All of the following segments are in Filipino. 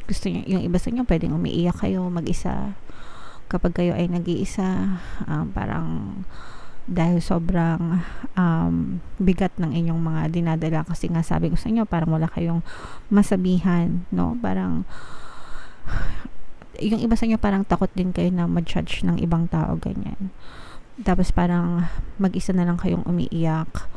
Gusto niyo, yung iba sa inyo pwedeng umiiyak kayo mag-isa kapag kayo ay nag-iisa, parang dahil sobrang bigat ng inyong mga dinadala, kasi nga sabi ko sa inyo parang wala kayong masabihan, no? Parang yung iba sa inyo parang takot din kayo na ma-judge ng ibang tao, ganyan. Tapos parang mag-isa na lang kayong umiiyak,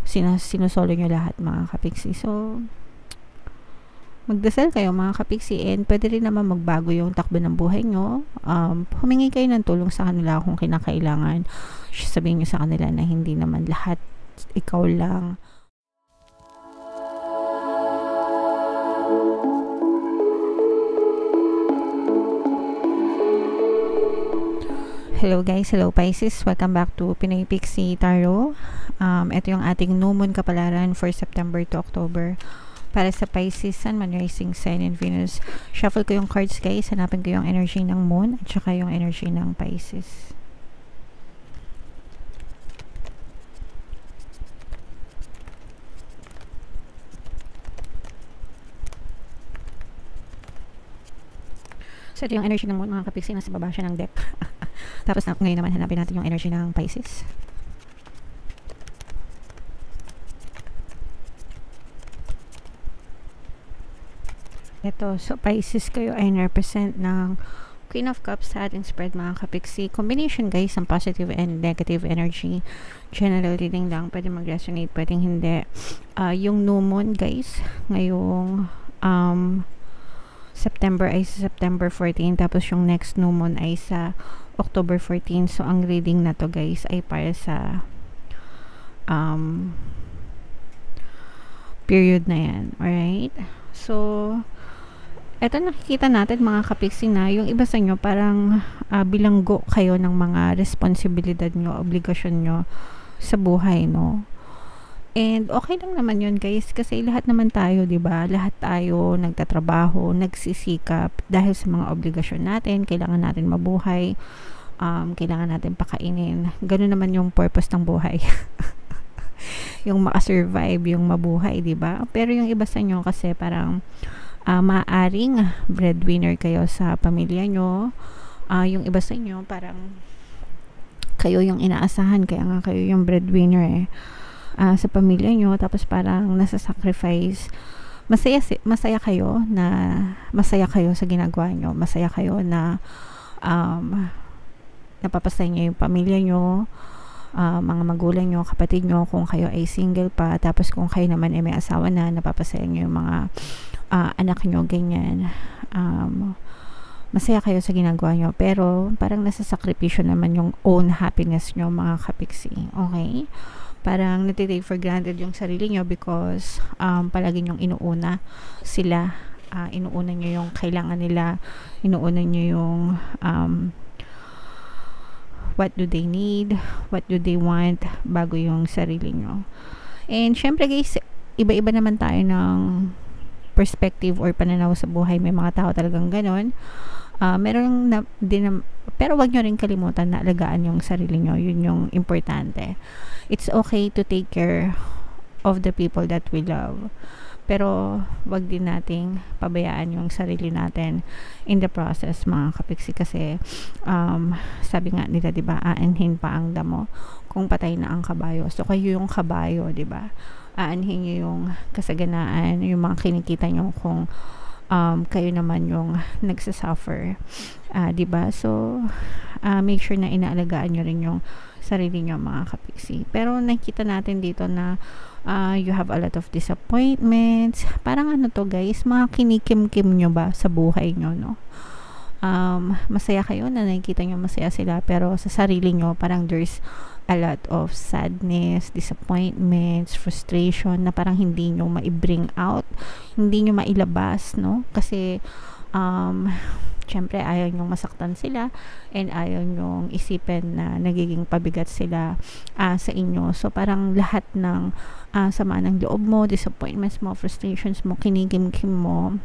sinusolo nyo lahat, mga kapiksi. So magdasal kayo, mga kapiksi, and pwede rin naman magbago yung takbo ng buhay nyo. Humingi kayo ng tulong sa kanila kung kinakailangan. Sabihin nyo sa kanila na hindi naman lahat ikaw lang. Hello guys, hello Pisces, welcome back to Pinoy Pixie Tarot. Ito yung ating new moon kapalaran for September to October para sa Pisces, Sun, Moon, Rising Sign, and Venus. Shuffle ko yung cards guys, hanapin ko yung energy ng moon at saka yung energy ng Pisces. So ito yung energy ng moon, mga kapiksi, nasa baba siya ng deck. Tapos ngayon naman hanapin natin yung energy ng Pisces. Ito, so Pisces, kayo ay represent ng Queen of Cups sa ating spread, mga kapiksi. Combination guys ng positive and negative energy. General reading lang, pwede mag-resonate, pwedeng hindi. Yung new moon guys, ngayong September ay sa September 14, tapos yung next new moon ay sa October 14. So ang reading na to guys ay para sa period na yan. Alright? So eto, nakikita natin mga kapiksi na yung iba sa inyo parang bilanggo kayo ng mga responsibilidad nyo, obligasyon nyo sa buhay, no? And okay lang naman yun guys, kasi lahat naman tayo, 'di ba? Lahat tayo nagtatrabaho, nagsisikap dahil sa mga obligasyon natin, kailangan natin mabuhay, kailangan natin pakainin. Ganun naman yung purpose ng buhay. Yung makasurvive, yung mabuhay, 'di ba? Pero yung iba sa inyo kasi parang maaring breadwinner kayo sa pamilya nyo. Yung iba sa inyo parang kayo yung inaasahan, kaya nga kayo yung breadwinner sa pamilya nyo, tapos parang nasa-sacrifice. Masaya kayo sa ginagawa nyo, masaya kayo na napapasaya nyo yung pamilya nyo, mga magulang nyo, kapatid nyo, kung kayo ay single pa, tapos kung kayo naman ay may asawa na, napapasaya nyo yung mga anak nyo, ganyan. Masaya kayo sa ginagawa nyo, pero parang nasa-sakripisyo naman yung own happiness nyo, mga kapiksi. Okay? Parang natitake for granted yung sarili nyo because palagi nyong inuuna sila, inuuna nyo yung kailangan nila, inuuna nyo yung what do they need, what do they want, bago yung sarili nyo. And syempre guys, iba-iba naman tayo ng perspective or pananaw sa buhay. May mga tao talagang ganon. Meron din, pero wag nyo rin kalimutan na alagaan yung sarili nyo. Yun yung importante. It's okay to take care of the people that we love, pero wag din nating pabayaan yung sarili natin in the process, mga kapiksi, kasi sabi nga nila, 'di ba, aanhin pa ang damo kung patay na ang kabayo. So kayo yung kabayo, 'di ba? Aanhin niyo yung kasaganaan, yung mga kinikita nyo, kung kayo naman yung nagsasuffer, 'di ba? So make sure na inaalagaan nyo rin yung sarili nyo, mga kapiksi. Pero nakita natin dito na you have a lot of disappointments. Parang ano to guys, mga kinikim-kim nyo ba sa buhay nyo, no? Masaya kayo na nakikita nyo masaya sila, pero sa sarili nyo parang there's a lot of sadness, disappointments, frustration na parang hindi nyo ma-bring out, hindi nyo mailabas, no? Kasi syempre ayaw nyong masaktan sila, and ayaw nyong isipin na nagiging pabigat sila sa inyo. So parang lahat ng sama ng loob mo, disappointments mo, frustrations mo, kinigim-kim mo,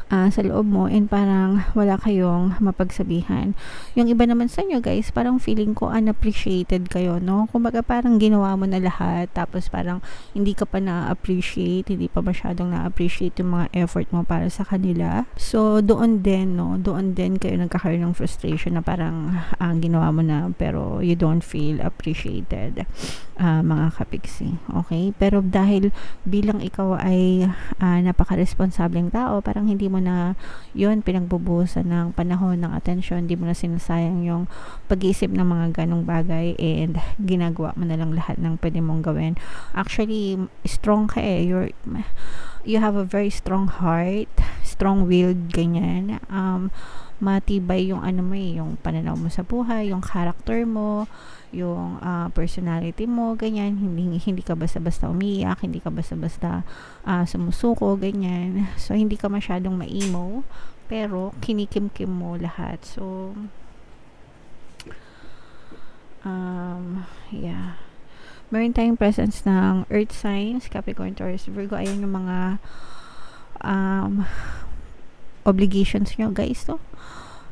sa loob mo, and parang wala kayong mapagsabihan. Yung iba naman sa inyo guys, parang feeling ko unappreciated kayo, no? Kumbaga parang ginawa mo na lahat, tapos parang hindi ka pa na-appreciate, hindi pa masyadong na-appreciate yung mga effort mo para sa kanila. So doon din, no? Doon din kayo nagkakaroon ng frustration na parang ginawa mo na pero you don't feel appreciated, mga kapiksi. Okay? Pero dahil bilang ikaw ay napaka-responsableng tao, parang hindi mo na yun pinagbubuhusan ng panahon, ng atensyon, hindi mo na sinasayang yung pag-iisip ng mga ganong bagay, and ginagawa mo na lang lahat ng pwede mong gawin. Actually, strong ka eh. You have a very strong heart, strong-willed, ganyan. Matibay yung ano mo eh, yung pananaw mo sa buhay, yung character mo, yung personality mo, ganyan. Hindi ka basta-basta umiiyak, hindi ka basta-basta sumusuko, ganyan. So hindi ka masyadong ma-emo, pero kinikim-kim mo lahat. So yeah, meron tayong presence ng earth signs, Capricorn, Taurus, Virgo. Ayan yung mga obligations nyo guys, to.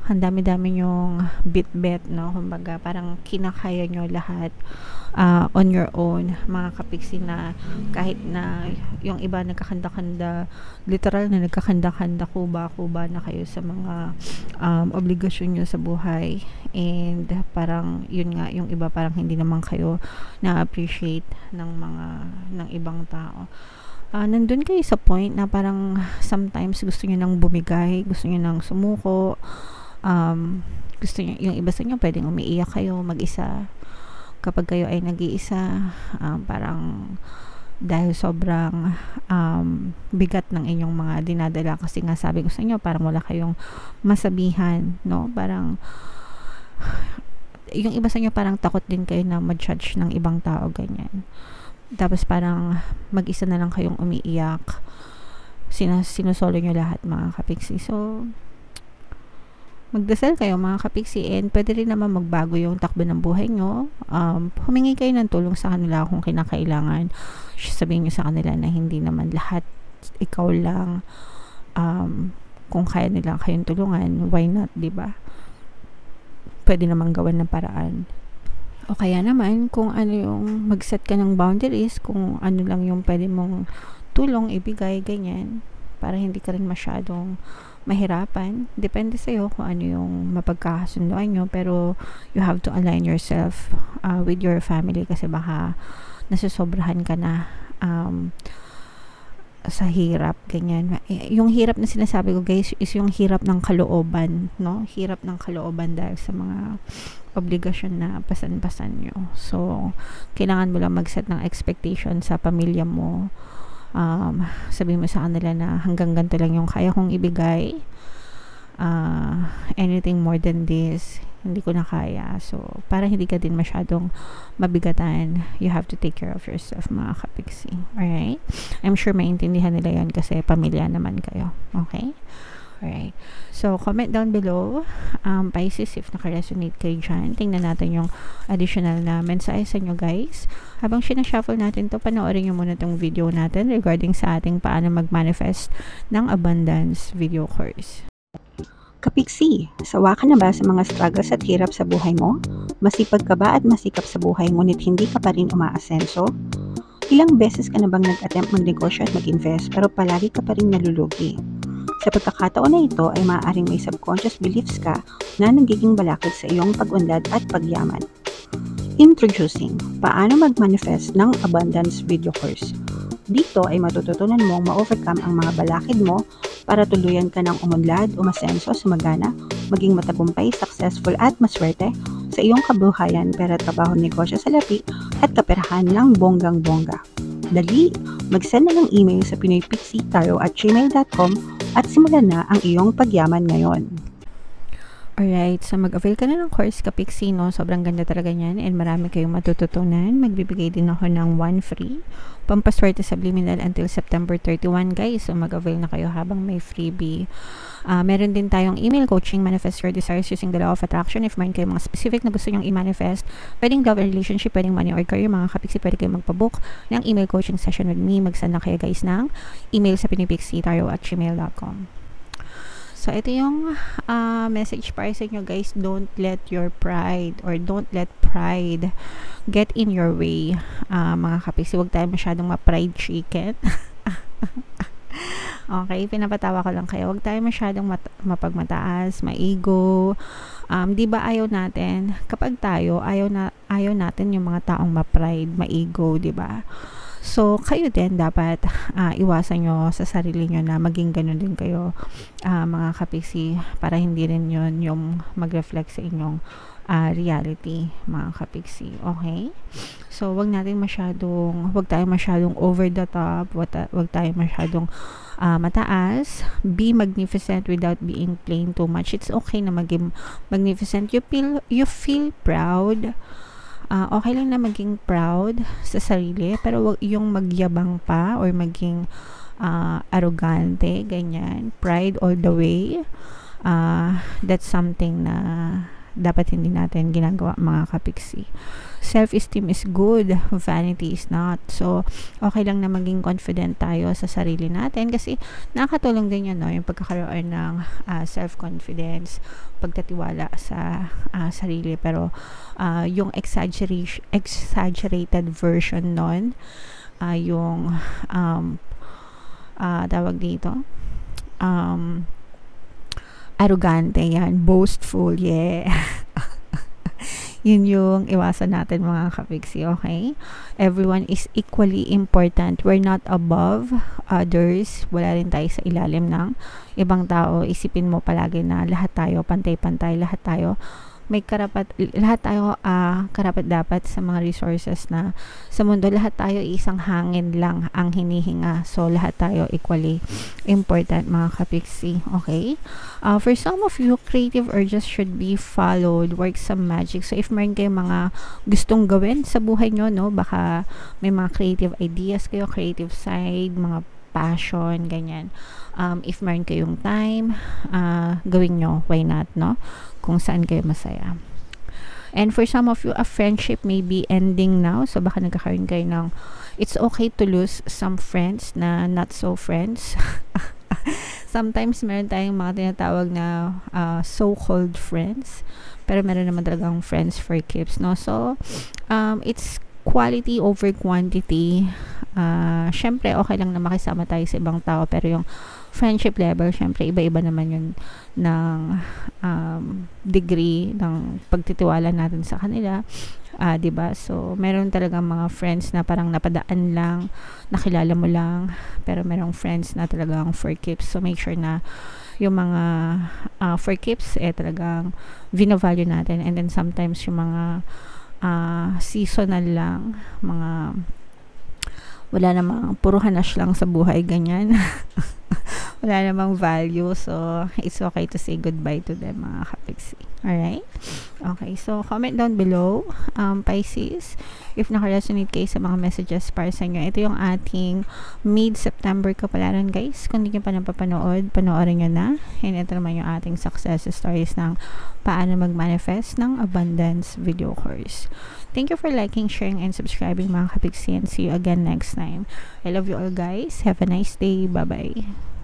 Ang dami-dami yung bit-bet, no? Kumbaga, parang kinakaya nyo lahat on your own, mga kapiksi, na kahit na yung iba nagkakanda-kanda, literal na nagkakanda-kanda, kuba na kayo sa mga obligasyon nyo sa buhay, and parang yun nga, yung iba parang hindi naman kayo na-appreciate ng ibang tao. Nandun kayo sa point na parang sometimes gusto nyo nang bumigay, gusto nyo nang sumuko, gusto nyo, yung iba sa inyo pwedeng umiiyak kayo mag-isa kapag kayo ay nag-iisa, parang dahil sobrang bigat ng inyong mga dinadala, kasi nga sabi ko sa inyo, parang wala kayong masabihan, no? Parang yung iba sa inyo parang takot din kayo na ma-judge ng ibang tao, ganyan. Tapos parang mag-isa na lang kayong umiiyak, sinusolo nyo lahat, mga kapiksi. So magdasal kayo, mga kapiksi, and pwede rin naman magbago yung takbo ng buhay nyo. Humingi kayo ng tulong sa kanila kung kinakailangan. Sabihin nyo sa kanila na hindi naman lahat ikaw lang. Kung kaya nila kayong tulungan, why not, diba? Pwede naman gawan ng paraan. O kaya naman, kung ano yung mag-set ka ng boundaries, kung ano lang yung pwede mong tulong ibigay, ganyan, para hindi ka rin masyadong mahirapan. Depende sa'yo kung ano yung mapagkakasunduan nyo, pero you have to align yourself with your family, kasi baka nasusobrahan ka na sa hirap, ganyan. Yung hirap na sinasabi ko guys is yung hirap ng kalooban, no? Hirap ng kalooban dahil sa mga obligasyon na pasan-pasan nyo. So kailangan mo lang mag-set ng expectation sa pamilya mo. Sabihin mo sa kanila na hanggang ganito lang yung kaya kong ibigay, anything more than this hindi ko na kaya. So para hindi ka din masyadong mabigatan, you have to take care of yourself, mga kapiksi. Alright? I'm sure maintindihan nila yan kasi pamilya naman kayo. Okay? Alright. So comment down below, Pisces, if naka-resonate kayo dyan. Tingnan natin yung additional na mensahe sa inyo guys. Habang sinashuffle natin to, panoorin nyo muna tong video natin regarding sa ating paano mag-manifest ng abundance video course. Kapiksi, sawa ka na ba sa mga struggles at hirap sa buhay mo? Masipag ka ba at masikap sa buhay ngunit hindi ka pa rin umaasenso? Ilang beses ka na bang nag-attempt magnegosyo at mag-invest pero palagi ka pa rin nalulugi? Sa pagkakataon na ito ay maaaring may subconscious beliefs ka na nagiging balakid sa iyong pag-unlad at pagyaman. Introducing, paano mag-manifest ng abundance video course. Dito ay matututunan mong ma-overcome ang mga balakid mo para tuluyan ka ng umunlad, umasenso, sumagana, maging matagumpay, successful at maswerte sa iyong kabuhayan, pera, trabaho, negosyo, salapi at kaperahan ng bonggang-bongga. Dali, mag-send na ng email sa pinoypixitaro@gmail.com at simulan na ang iyong pagyaman ngayon. Alright, so mag-avail ka na ng course Kapiksi, no? Sobrang ganda talaga niyan and marami kayong matututunan. Magbibigay din ako ng 1 free Pampaswerte Subliminal until September 31, guys. So mag-avail na kayo habang may freebie. Meron din tayong email coaching, manifest your desires using the law of attraction. If meron kayong mga specific na gusto nyong i-manifest, pwedeng love and relationship, pwedeng money or career, mga Kapiksi, pwede kayong magpabook ng email coaching session with me. Mag-send na kayo guys ng email sa pinoypixitaro@gmail.com. So, ito yung message para sa inyo, guys. Don't let your pride or don't let pride get in your way. Mga kapiksi, huwag tayo masyadong ma-pride chicken. Okay, pinapatawa ko lang kayo. Huwag tayo masyadong mapagmataas, ma-ego. Di ba ayaw natin, kapag tayo, ayaw natin yung mga taong ma-pride, ma-ego, di ba? So, kayo din dapat iwasan nyo sa sarili nyo na maging ganun din kayo, mga kapiksi, para hindi rin yun yung mag-reflect sa inyong reality, mga kapiksi. Okay? So, wag tayong masyadong over the top, wag tayong masyadong mataas. Be magnificent without being plain too much. It's okay na maging magnificent. You feel proud. Okay lang na maging proud sa sarili, pero wag yung magyabang pa or maging arrogante, ganyan. Pride all the way. That's something na dapat hindi natin ginagawa, mga kapiksi. Self-esteem is good, vanity is not. So, okay lang na maging confident tayo sa sarili natin kasi nakakatulong din yan, no? Yung pagkakaroon ng self-confidence, pagtatiwala sa sarili. Pero, yung exaggerated version nun, yung tawag dito, arrogante yan, boastful, yeah. Yun yung iwasan natin, mga kapiksi, okay? Everyone is equally important. We're not above others. Wala rin tayo sa ilalim ng ibang tao. Isipin mo palagi na lahat tayo pantay-pantay, lahat tayo may lahat tayo karapat dapat sa mga resources na sa mundo. Lahat tayo isang hangin lang ang hinihinga. So, lahat tayo equally important, mga kapiksi. Okay? For some of you, creative urges should be followed. Work some magic. So, if meron kayong mga gustong gawin sa buhay nyo, no? Baka may mga creative ideas kayo, creative side, mga passion, ganyan. If meron kayong time, gawin nyo. Why not, no? Kung saan kayo masaya. And for some of you, a friendship may be ending now. So, baka nagkakaroon kayo ng, it's okay to lose some friends na not so friends. Sometimes, meron tayong mga tinatawag na so-called friends. Pero meron naman talagang friends for keeps, no? So, it's quality over quantity. Syempre, okay lang na makisama tayo sa ibang tao. Pero yung friendship level, syempre, iba-iba naman yun ng degree ng pagtitiwala natin sa kanila. Diba? So, meron talagang mga friends na parang napadaan lang, nakilala mo lang, pero merong friends na talagang for keeps. So, make sure na yung mga for keeps, talagang vina-value natin. And then, sometimes yung mga seasonal lang, mga wala namang puro hanash lang sa buhay, ganyan. Wala namang value. So, it's okay to say goodbye to them, mga kapiksi. Alright? Okay, so comment down below, Pisces, if naka-resonate kayo sa mga messages para sa inyo. Ito yung ating mid-September kapalaran, guys. Kung hindi nyo pa napapanood, panoorin nyo na. And ito naman yung ating success stories ng paano mag-manifest ng abundance video course. Thank you for liking, sharing, and subscribing, mga kapiksi, and see you again next time. I love you all, guys. Have a nice day. Bye-bye.